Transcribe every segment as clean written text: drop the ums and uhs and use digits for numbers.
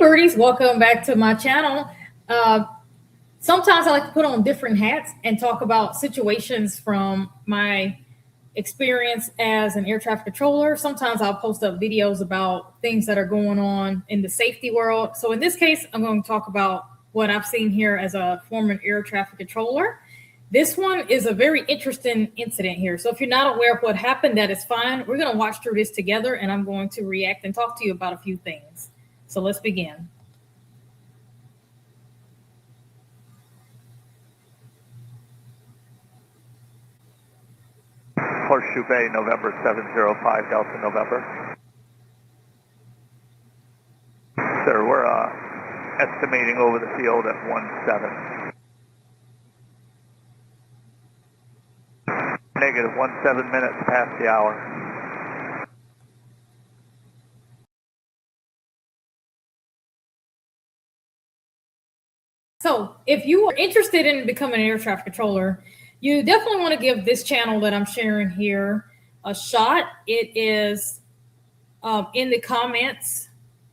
birdies, welcome back to my channel. Sometimes I like to put on different hats and talk about situations from my experience as an air traffic controller. Sometimes I'll post up videos about things that are going on in the safety world. So in this case, I'm going to talk about what I've seen here as a former air traffic controller. This one is a very interesting incident here. So if you're not aware of what happened, that is fine. We're going to watch through this together and I'm going to react and talk to you about a few things. So let's begin. Horseshoe Bay, November 705, Delta November. Sir, we're estimating over the field at 17. Negative, 17 minutes past the hour. So if you are interested in becoming an air traffic controller, you definitely want to give this channel that I'm sharing here a shot. It is in the comments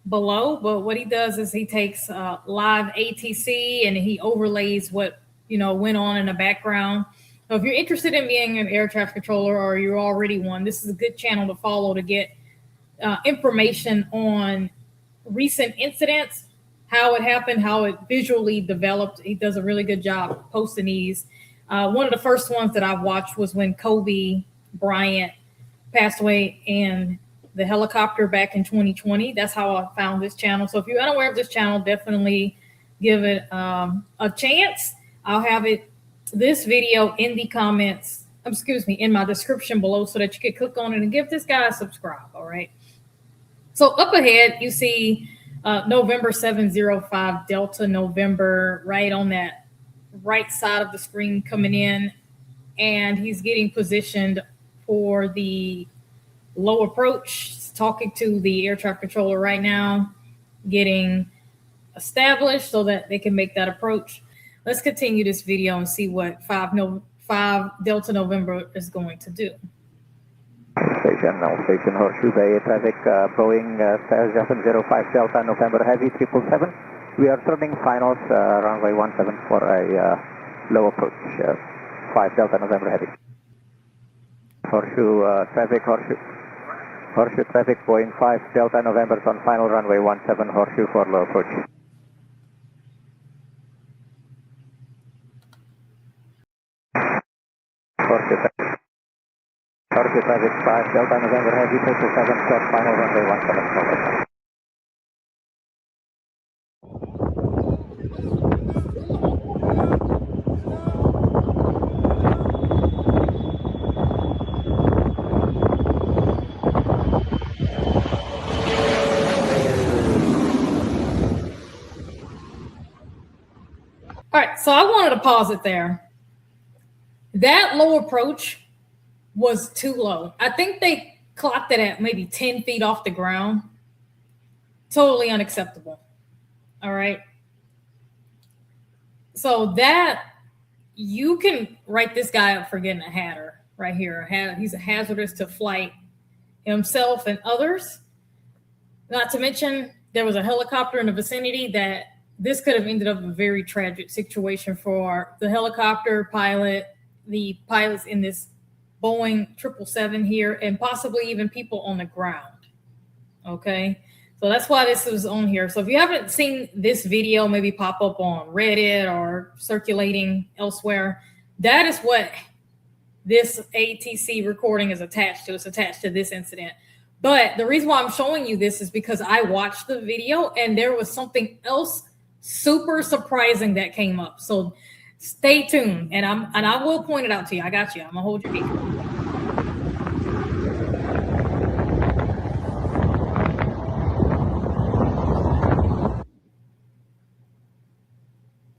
below, but what he does is he takes live ATC and he overlays what went on in the background. So if you're interested in being an air traffic controller or you're already one, this is a good channel to follow to get information on recent incidents, how it happened, how it visually developed. He does a really good job posting these. One of the first ones that I watched was when Kobe Bryant passed away in the helicopter back in 2020. That's how I found this channel. So if you're unaware of this channel, definitely give it a chance. I'll have this video in the comments, in my description below so that you can click on it and give this guy a subscribe. All right. So up ahead, you see November 705 Delta November right on that right side of the screen coming in, and he's getting positioned for the low approach. He's talking to the air traffic controller right now, getting established so that they can make that approach. Let's continue this video and see what 5 Delta November is going to do. Station Horseshoe Bay traffic, Boeing 705 Delta November Heavy 777. We are turning finals, runway 17 for a low approach, 5 Delta November Heavy. Horseshoe traffic, Horseshoe traffic, Boeing 5 Delta November on final runway 17, Horseshoe for low approach. Horseshoe traffic 5 Delta November Heavy 777 for final runway 17 forward. All right, so I wanted to pause it there. That low approach was too low. I think they clocked it at maybe 10 feet off the ground. Totally unacceptable. All right. So that you can write this guy up for getting a hatter right here. He's a hazardous to flight himself and others. Not to mention there was a helicopter in the vicinity that this could have ended up a very tragic situation for the helicopter pilot, the pilots in this Boeing 777 here, and possibly even people on the ground. Okay. So that's why this is on here. So if you haven't seen this video, maybe pop up on Reddit or circulating elsewhere, that is what this ATC recording is attached to. It's attached to this incident. But the reason why I'm showing you this is because I watched the video and there was something else super surprising that came up. So stay tuned, and I will point it out to you. I got you. I'm gonna hold your feet.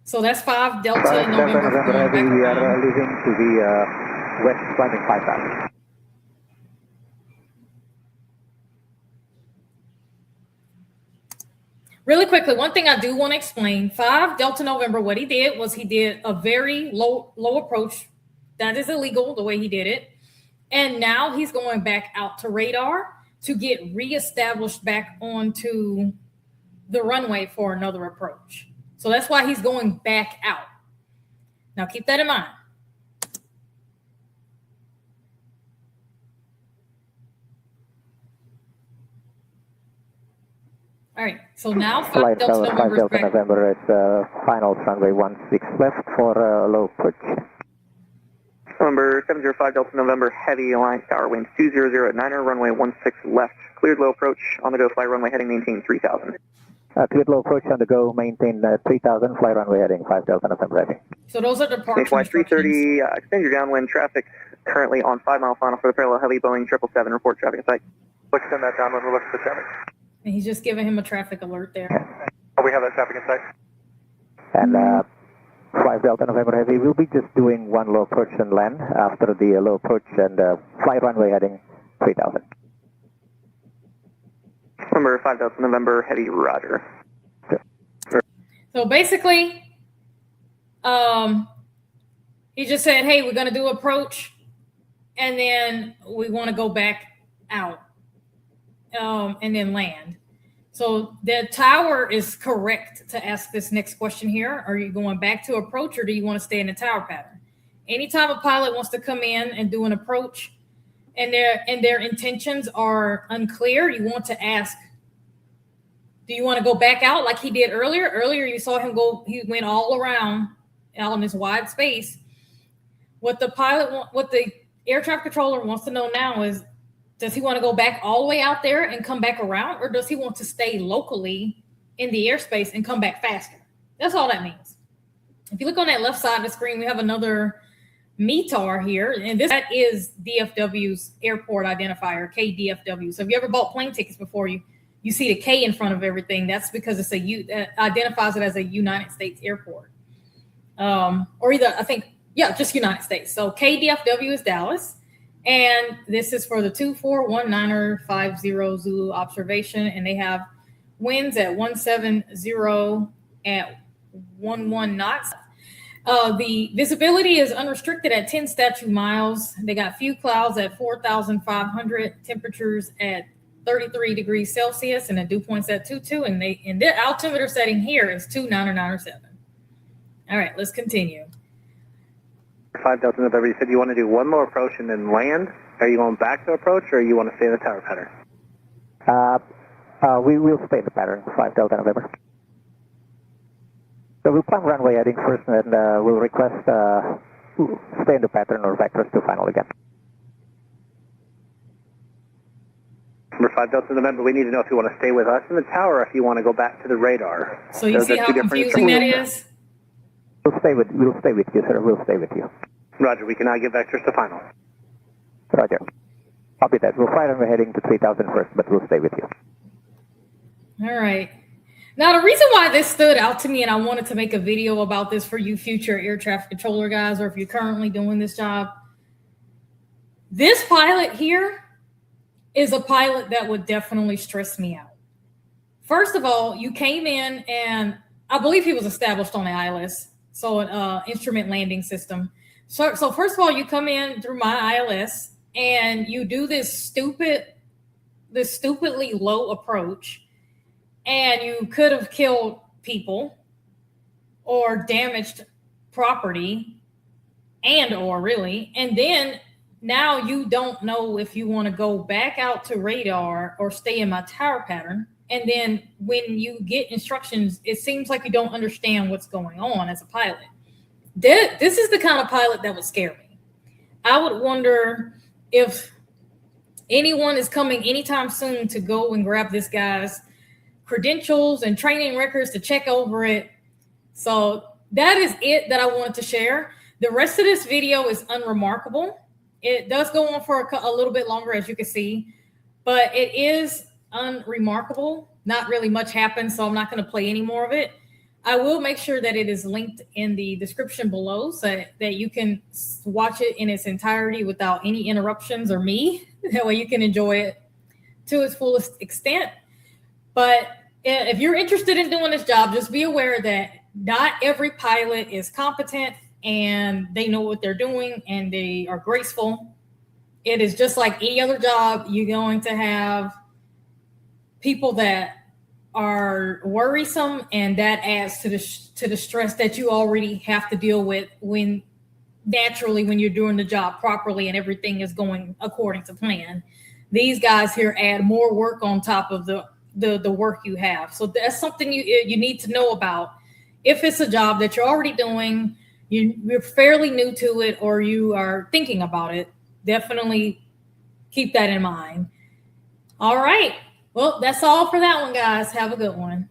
So that's 5 Delta November Heavy. We are leaving to the west climbing 5000. Really quickly, one thing I do want to explain, 5 Delta November, what he did was he did a very low approach. That is illegal the way he did it. And now he's going back out to radar to get reestablished back onto the runway for another approach. So that's why he's going back out. Now keep that in mind. All right, so now Flight Delta November, it's final runway 16 left for low approach. Number 705 Delta November, heavy Alliance Tower, winds 200 at 9er, runway 16 left, cleared low approach, on the go, fly runway heading, maintain 3000. Cleared low approach, on the go, maintain 3000, fly runway heading 5 Delta November heavy. So those are the departure Flight 330, extend your downwind traffic, currently on 5 mile final for the parallel heavy Boeing 777, report traffic in sight. Extend that downwind, we'll look at the traffic. And he's just giving him a traffic alert there. Oh, we have that traffic in sight. And 5 Delta November Heavy, we'll be just doing one low approach and land after the low approach and fly runway heading 3000. Number 5 Delta November Heavy, roger. So basically, he just said, hey, we're going to do approach, and then we want to go back out, and then land. So the tower is correct to ask this next question here. Are you going back to approach, or do you want to stay in the tower pattern? Anytime a pilot wants to come in and do an approach and their intentions are unclear, you want to ask, do you want to go back out like he did earlier? Earlier, you saw him go, he went all around out in this wide space. What the air traffic controller wants to know now is, does he want to go back all the way out there and come back around, or does he want to stay locally in the airspace and come back faster? That's all that means. If you look on that left side of the screen, we have another METAR here, and that is DFW's airport identifier, KDFW. So if you ever bought plane tickets before, you see the K in front of everything. That's because it's that identifies it as a United States airport, or either just United States. So KDFW is Dallas. And this is for the 2419er 50 Zulu observation, and they have winds at 170 at 11 knots. The visibility is unrestricted at 10 statute miles. They got few clouds at 4,500, temperatures at 33 degrees Celsius, and the dew points at 22. And their altimeter setting here is 29907. All right, let's continue. 5 Delta November, you said you want to do one more approach and then land. Are you going back to approach, or you want to stay in the tower pattern? We will stay in the pattern, 5 Delta November. So we'll climb runway heading first, and then we'll request stay in the pattern or vectors to final again. Number 5 Delta November, we need to know if you want to stay with us in the tower or if you want to go back to the radar. So you see how confusing that is? We'll stay with you, sir. We'll stay with you. Roger, we can now get vectors to final. Roger. Copy that. We'll fly runway heading to 3000 first, but we'll stay with you. All right. Now, the reason why this stood out to me, and I wanted to make a video about this for you future air traffic controller guys, or if you're currently doing this job, this pilot here is a pilot that would definitely stress me out. First of all, you came in, and I believe he was established on the ILS, so an instrument landing system. So first of all, you come in through my ILS, and you do this stupidly low approach, and you could have killed people or damaged property and then now you don't know if you want to go back out to radar or stay in my tower pattern. And then when you get instructions, it seems like you don't understand what's going on as a pilot. This is the kind of pilot that would scare me. I would wonder if anyone is coming anytime soon to go and grab this guy's credentials and training records to check over it. So that is it that I wanted to share. The rest of this video is unremarkable. It does go on for a little bit longer, as you can see, but it is unremarkable. Not really much happened, so I'm not going to play any more of it. I will make sure that it is linked in the description below so that you can watch it in its entirety without any interruptions or me. That way you can enjoy it to its fullest extent. But if you're interested in doing this job, just be aware that not every pilot is competent and they know what they're doing and they are graceful. It is just like any other job. You're going to have people that are worrisome, and that adds to the stress that you already have to deal with when you're doing the job properly and everything is going according to plan. These guys here add more work on top of the work you have. So that's something you need to know about. If it's a job that you're already doing, you're fairly new to it, or you are thinking about it, definitely keep that in mind. All right. Well, that's all for that one, guys. Have a good one.